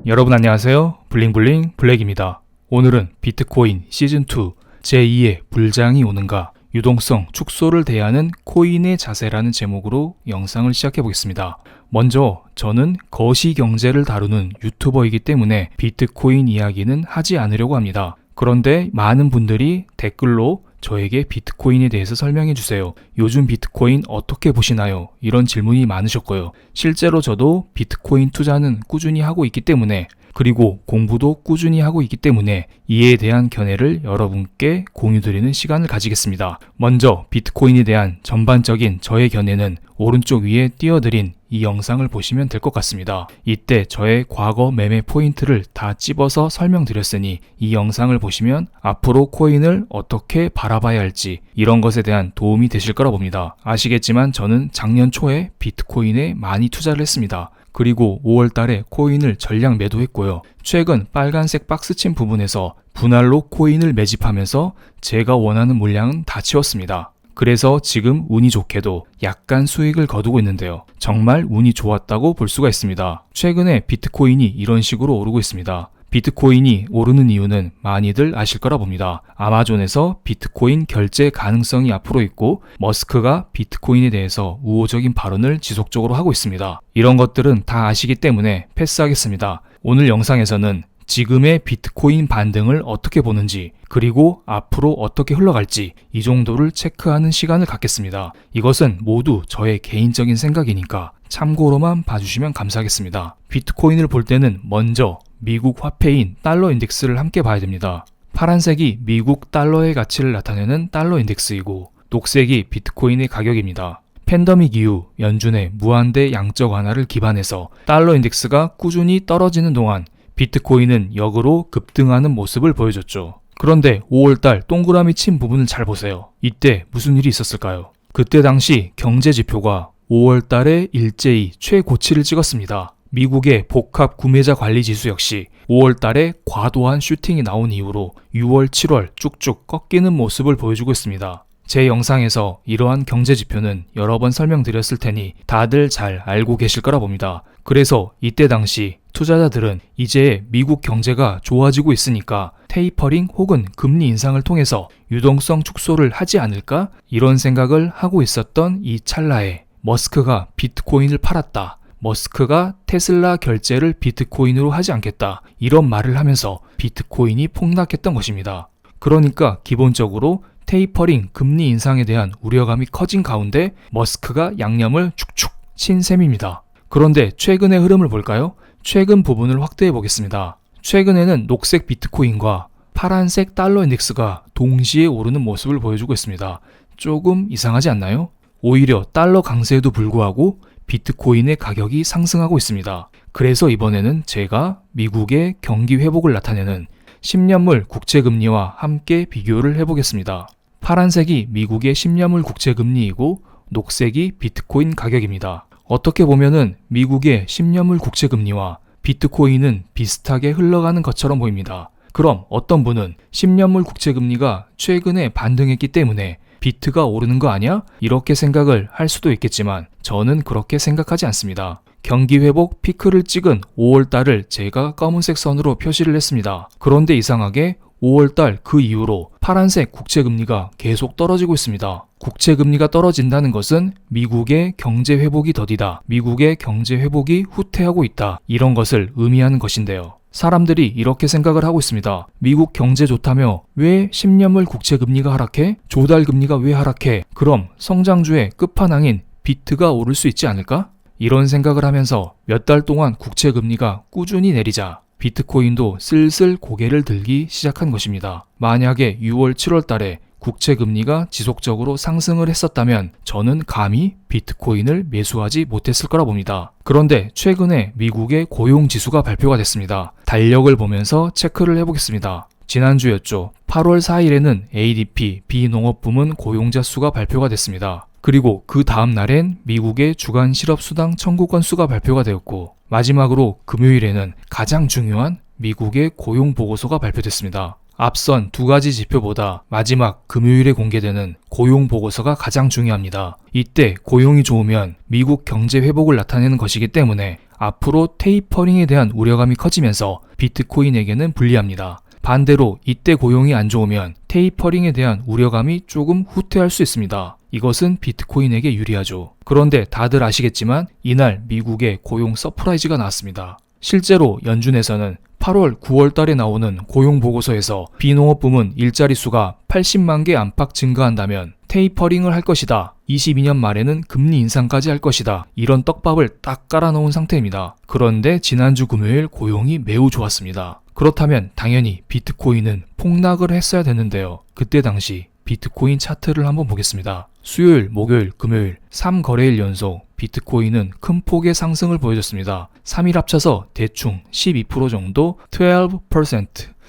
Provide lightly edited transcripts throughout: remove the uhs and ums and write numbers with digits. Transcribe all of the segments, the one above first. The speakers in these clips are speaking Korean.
여러분 안녕하세요. 블링블링 블랙입니다. 오늘은 비트코인 시즌2 제2의 불장이 오는가 유동성 축소를 대하는 코인의 자세라는 제목으로 영상을 시작해 보겠습니다. 먼저 저는 거시경제를 다루는 유튜버이기 때문에 비트코인 이야기는 하지 않으려고 합니다. 그런데 많은 분들이 댓글로 저에게 비트코인에 대해서 설명해 주세요. 요즘 비트코인 어떻게 보시나요? 이런 질문이 많으셨고요. 실제로 저도 비트코인 투자는 꾸준히 하고 있기 때문에 그리고 공부도 꾸준히 하고 있기 때문에 이에 대한 견해를 여러분께 공유드리는 시간을 가지겠습니다. 먼저 비트코인에 대한 전반적인 저의 견해는 오른쪽 위에 띄워드린 이 영상을 보시면 될 것 같습니다. 이때 저의 과거 매매 포인트를 다 찝어서 설명드렸으니 이 영상을 보시면 앞으로 코인을 어떻게 바라봐야 할지 이런 것에 대한 도움이 되실 거라 봅니다. 아시겠지만 저는 작년 초에 비트코인에 많이 투자를 했습니다. 그리고 5월 달에 코인을 전량 매도했고요. 최근 빨간색 박스친 부분에서 분할로 코인을 매집하면서 제가 원하는 물량은 다 채웠습니다. 그래서 지금 운이 좋게도 약간 수익을 거두고 있는데요. 정말 운이 좋았다고 볼 수가 있습니다. 최근에 비트코인이 이런 식으로 오르고 있습니다. 비트코인이 오르는 이유는 많이들 아실 거라 봅니다. 아마존에서 비트코인 결제 가능성이 앞으로 있고 머스크가 비트코인에 대해서 우호적인 발언을 지속적으로 하고 있습니다. 이런 것들은 다 아시기 때문에 패스하겠습니다. 오늘 영상에서는 지금의 비트코인 반등을 어떻게 보는지 그리고 앞으로 어떻게 흘러갈지 이 정도를 체크하는 시간을 갖겠습니다. 이것은 모두 저의 개인적인 생각이니까 참고로만 봐주시면 감사하겠습니다. 비트코인을 볼 때는 먼저 미국 화폐인 달러 인덱스를 함께 봐야 됩니다. 파란색이 미국 달러의 가치를 나타내는 달러 인덱스이고 녹색이 비트코인의 가격입니다. 팬데믹 이후 연준의 무한대 양적 완화를 기반해서 달러 인덱스가 꾸준히 떨어지는 동안 비트코인은 역으로 급등하는 모습을 보여줬죠. 그런데 5월달 동그라미 친 부분을 잘 보세요. 이때 무슨 일이 있었을까요? 그때 당시 경제 지표가 5월달에 일제히 최고치를 찍었습니다. 미국의 복합 구매자 관리 지수 역시 5월달에 과도한 슈팅이 나온 이후로 6월, 7월 쭉쭉 꺾이는 모습을 보여주고 있습니다. 제 영상에서 이러한 경제 지표는 여러 번 설명드렸을 테니 다들 잘 알고 계실 거라 봅니다. 그래서 이때 당시 투자자들은 이제 미국 경제가 좋아지고 있으니까 테이퍼링 혹은 금리 인상을 통해서 유동성 축소를 하지 않을까? 이런 생각을 하고 있었던 이 찰나에 머스크가 비트코인을 팔았다. 머스크가 테슬라 결제를 비트코인으로 하지 않겠다. 이런 말을 하면서 비트코인이 폭락했던 것입니다. 그러니까 기본적으로 테이퍼링 금리 인상에 대한 우려감이 커진 가운데 머스크가 양념을 축축 친 셈입니다. 그런데 최근의 흐름을 볼까요? 최근 부분을 확대해 보겠습니다. 최근에는 녹색 비트코인과 파란색 달러 인덱스가 동시에 오르는 모습을 보여주고 있습니다. 조금 이상하지 않나요? 오히려 달러 강세에도 불구하고 비트코인의 가격이 상승하고 있습니다. 그래서 이번에는 제가 미국의 경기 회복을 나타내는 10년물 국채금리와 함께 비교를 해보겠습니다. 파란색이 미국의 10년물 국채금리이고 녹색이 비트코인 가격입니다. 어떻게 보면은 미국의 10년물 국채금리와 비트코인은 비슷하게 흘러가는 것처럼 보입니다. 그럼 어떤 분은 10년물 국채금리가 최근에 반등했기 때문에 비트가 오르는 거 아니야? 이렇게 생각을 할 수도 있겠지만 저는 그렇게 생각하지 않습니다. 경기 회복 피크를 찍은 5월달을 제가 검은색 선으로 표시를 했습니다. 그런데 이상하게 5월달 그 이후로 파란색 국채금리가 계속 떨어지고 있습니다. 국채금리가 떨어진다는 것은 미국의 경제 회복이 더디다. 미국의 경제 회복이 후퇴하고 있다. 이런 것을 의미하는 것인데요. 사람들이 이렇게 생각을 하고 있습니다. 미국 경제 좋다며 왜 10년물 국채금리가 하락해? 조달금리가 왜 하락해? 그럼 성장주의 끝판왕인 비트가 오를 수 있지 않을까? 이런 생각을 하면서 몇 달 동안 국채금리가 꾸준히 내리자 비트코인도 슬슬 고개를 들기 시작한 것입니다. 만약에 6월, 7월 달에 국채금리가 지속적으로 상승을 했었다면 저는 감히 비트코인을 매수하지 못했을 거라 봅니다. 그런데 최근에 미국의 고용지수가 발표가 됐습니다. 달력을 보면서 체크를 해보겠습니다. 지난주였죠. 8월 4일에는 ADP 비농업부문 고용자 수가 발표가 됐습니다. 그리고 그 다음 날엔 미국의 주간 실업수당 청구 건수가 발표가 되었고 마지막으로 금요일에는 가장 중요한 미국의 고용보고서가 발표됐습니다. 앞선 두 가지 지표보다 마지막 금요일에 공개되는 고용 보고서가 가장 중요합니다. 이때 고용이 좋으면 미국 경제 회복을 나타내는 것이기 때문에 앞으로 테이퍼링에 대한 우려감이 커지면서 비트코인에게는 불리합니다. 반대로 이때 고용이 안 좋으면 테이퍼링에 대한 우려감이 조금 후퇴할 수 있습니다. 이것은 비트코인에게 유리하죠. 그런데 다들 아시겠지만 이날 미국의 고용 서프라이즈가 나왔습니다. 실제로 연준에서는 8월, 9월 달에 나오는 고용 보고서에서 비농업 부문 일자리 수가 80만 개 안팎 증가한다면 테이퍼링을 할 것이다. 22년 말에는 금리 인상까지 할 것이다. 이런 떡밥을 딱 깔아놓은 상태입니다. 그런데 지난주 금요일 고용이 매우 좋았습니다. 그렇다면 당연히 비트코인은 폭락을 했어야 되는데요. 그때 당시 비트코인 차트를 한번 보겠습니다. 수요일, 목요일, 금요일 3거래일 연속 비트코인은 큰 폭의 상승을 보여줬습니다. 3일 합쳐서 대충 12% 정도 12%.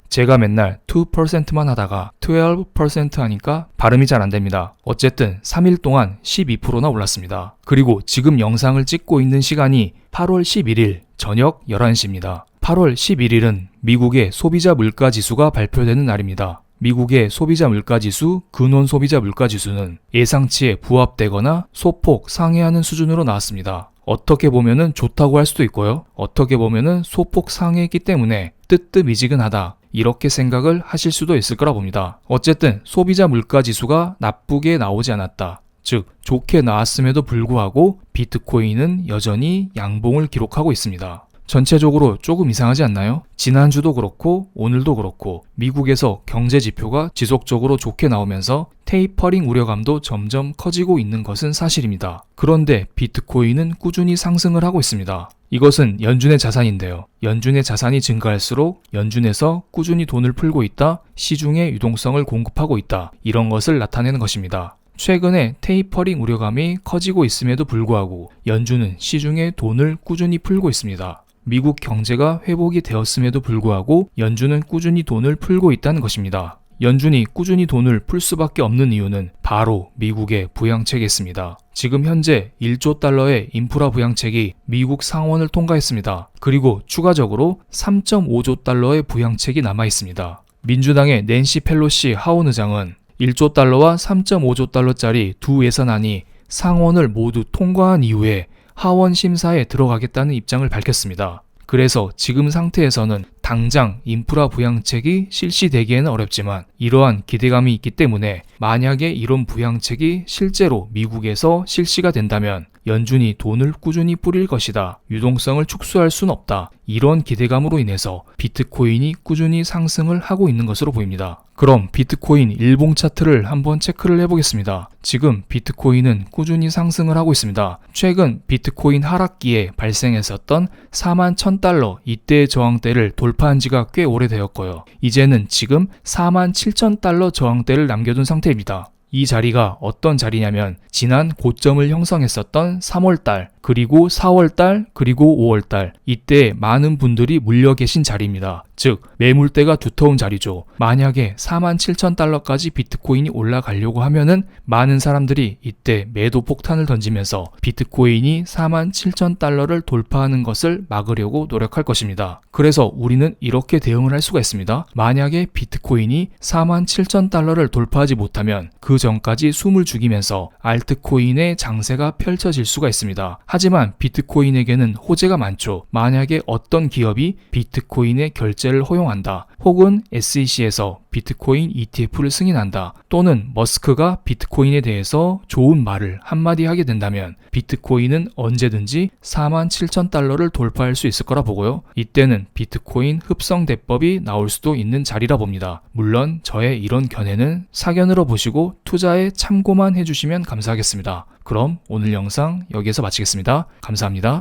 제가 맨날 2%만 하다가 12% 하니까 발음이 잘 안됩니다. 어쨌든 3일 동안 12%나 올랐습니다. 그리고 지금 영상을 찍고 있는 시간이 8월 11일 저녁 11시입니다. 8월 11일은 미국의 소비자 물가 지수가 발표되는 날입니다. 미국의 소비자 물가지수, 근원 소비자 물가지수는 예상치에 부합되거나 소폭 상회하는 수준으로 나왔습니다. 어떻게 보면은 좋다고 할 수도 있고요. 어떻게 보면은 소폭 상회했기 때문에 뜨뜻미지근하다. 이렇게 생각을 하실 수도 있을 거라 봅니다. 어쨌든 소비자 물가지수가 나쁘게 나오지 않았다. 즉 좋게 나왔음에도 불구하고 비트코인은 여전히 양봉을 기록하고 있습니다. 전체적으로 조금 이상하지 않나요? 지난주도 그렇고 오늘도 그렇고 미국에서 경제 지표가 지속적으로 좋게 나오면서 테이퍼링 우려감도 점점 커지고 있는 것은 사실입니다. 그런데 비트코인은 꾸준히 상승을 하고 있습니다. 이것은 연준의 자산인데요. 연준의 자산이 증가할수록 연준에서 꾸준히 돈을 풀고 있다, 시중에 유동성을 공급하고 있다, 이런 것을 나타내는 것입니다. 최근에 테이퍼링 우려감이 커지고 있음에도 불구하고 연준은 시중에 돈을 꾸준히 풀고 있습니다. 미국 경제가 회복이 되었음에도 불구하고 연준은 꾸준히 돈을 풀고 있다는 것입니다. 연준이 꾸준히 돈을 풀 수밖에 없는 이유는 바로 미국의 부양책이었습니다. 지금 현재 1조 달러의 인프라 부양책이 미국 상원을 통과했습니다. 그리고 추가적으로 3.5조 달러의 부양책이 남아 있습니다. 민주당의 낸시 펠로시 하원 의장은 1조 달러와 3.5조 달러짜리 두 예산안이 상원을 모두 통과한 이후에 하원 심사에 들어가겠다는 입장을 밝혔습니다. 그래서 지금 상태에서는 당장 인프라 부양책이 실시되기에는 어렵지만 이러한 기대감이 있기 때문에 만약에 이런 부양책이 실제로 미국에서 실시가 된다면 연준이 돈을 꾸준히 뿌릴 것이다. 유동성을 축소할 수는 없다. 이런 기대감으로 인해서 비트코인이 꾸준히 상승을 하고 있는 것으로 보입니다. 그럼 비트코인 일봉 차트를 한번 체크를 해보겠습니다. 지금 비트코인은 꾸준히 상승을 하고 있습니다. 최근 비트코인 하락기에 발생했었던 41,000달러 이때의 저항대를 돌파한 지가 꽤 오래되었고요. 이제는 지금 47,000달러 저항대를 남겨둔 상태입니다. 이 자리가 어떤 자리냐면 지난 고점을 형성했었던 3월달, 그리고 4월달, 그리고 5월달 이때 많은 분들이 물려 계신 자리입니다. 즉 매물대가 두터운 자리죠. 만약에 47,000달러까지 비트코인이 올라가려고 하면은 많은 사람들이 이때 매도 폭탄을 던지면서 비트코인이 47,000달러를 돌파하는 것을 막으려고 노력할 것입니다. 그래서 우리는 이렇게 대응을 할 수가 있습니다. 만약에 비트코인이 47,000달러를 돌파하지 못하면 그 전까지 숨을 죽이면서 알트코인의 장세가 펼쳐질 수가 있습니다. 하지만 비트코인에게는 호재가 많죠. 만약에 어떤 기업이 비트코인의 결제를 허용한다, 혹은 SEC에서 비트코인 ETF를 승인한다, 또는 머스크가 비트코인에 대해서 좋은 말을 한마디 하게 된다면 비트코인은 언제든지 47,000달러를 돌파할 수 있을 거라 보고요. 이때는 비트코인 흡성 대법이 나올 수도 있는 자리라 봅니다. 물론 저의 이런 견해는 사견으로 보시고 투자에 참고만 해주시면 감사하겠습니다. 그럼 오늘 영상 여기에서 마치겠습니다. 감사합니다.